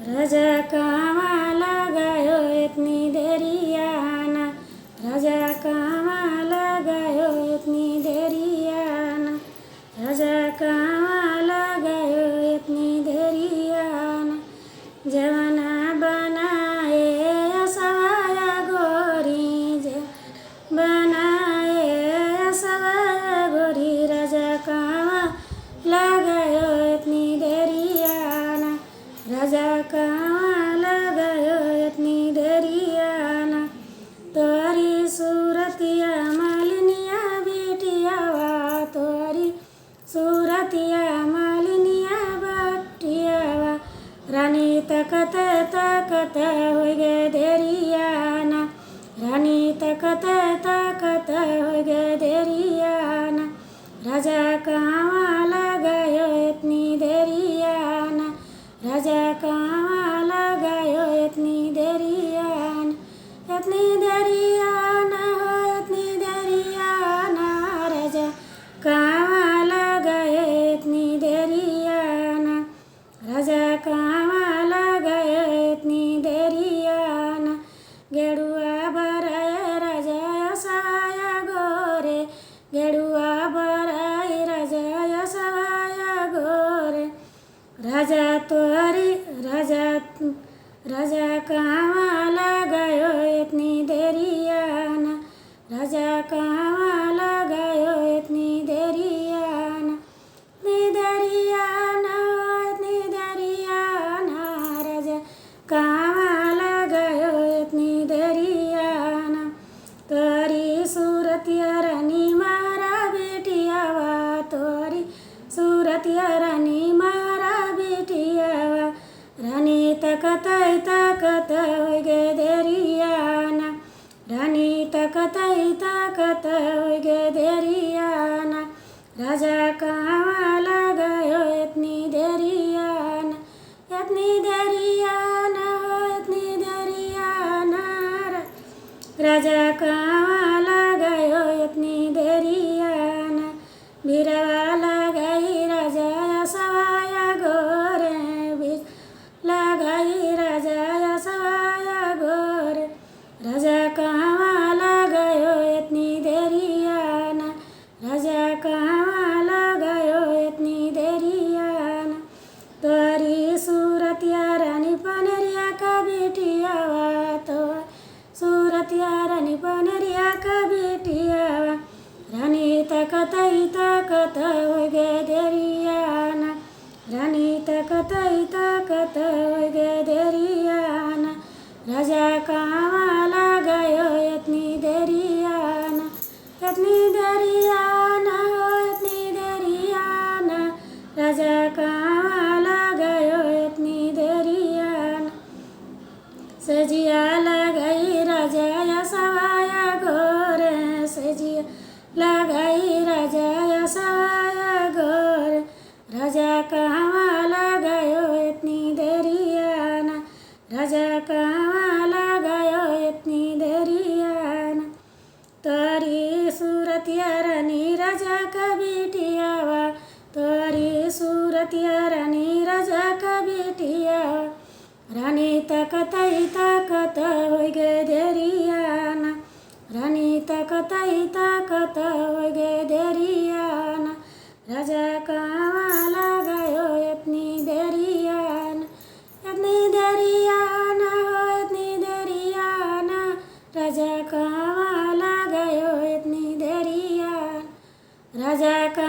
राजा कामाला गयो इतनी देरियाना, राजा कामाला गयो इतनी देरियाना, राजा कामाला गयो इतनी देरियाना। जवाना बनाए असवाया गोरी, बनाए असवाया गोरी, राजा कामाला गयो इतनी देरियाना, राजा कामाला गयो इतनी देरियाना। तोरी सूरतिया मालिनिया बेटियावा, तोरी सूरतिया मालिनिया बटियावा, रानी तकत तकत हो गे देरियाना, रानी तकत तकत हो गे देरियाना। राजा कामाला गयो इतनी देरियाना, राजा कामाला गयो इतनी देरियाना, इतनी देरियाना, इतनी देरियाना। राजा कामाला गयो इतनी देरियाना, राजा कामाला गयो इतनी देरियाना। गेडुआ बराय राजा असवाया गोरे, गेडुआ बराय राजा असवाया गोरे, राजा तोरी राजा कामाला गयो इतनी देरियाना, राजा कामाला गयो इतनी देरियाना, इतनी देरियाना, इतनी देरियाना। राजा कामाला गयो इतनी देरियाना। तोरी सूरतिया रानी मारा बेटियावा, तोरी सूरतिया रानी मारा बेटियावा, रानी तकत तकत हो गे देरियाना, रानी तकत तकत हो गे देरियाना। राजा कामाला गयो इतनी देरियाना, इतनी देरियाना, इतनी देरियाना। राजा कामाला गयो इतनी देरियाना। बीरवाला गई राजा असवाया गोरे, बीरवाला गई राजा असवाया गोरे, राजा कामाला गयो इतनी देरियाना, राजा कामाला गयो इतनी देरियाना। तोरी सूरतिया रानी पनरिया का बेटियावा, तो सूरतिया रानी पनरिया का बेटियावा, रानी तकत तकत हो गे देरियाना, रानी तकत तकत हो गे देरियाना। राजा कामाला गयो इतनी देरियाना, इतनी देरियाना, इतनी देरियाना। राजा कामाला गयो इतनी देरियाना। सजिया लगाई राजा असवाया गोरे, सजिया लगाई राजा असवाया गोरे, राजा कामाला गयो इतनी देरियाना, राजा कामाला गयो इतनी देरियाना। तोरी सूरतिया रानी राजा का बेटियावा, तोरी सूरतिया रानी राजा का बेटियावा, रानी तकत तकत हो गे देरियाना, रानी तकत तकत हो गे देरियाना। राजा कामाला गयो इतनी देरियाना, इतनी देरियाना, इतनी देरियाना। राजा कामाला गयो इतनी देरियाना, राजा का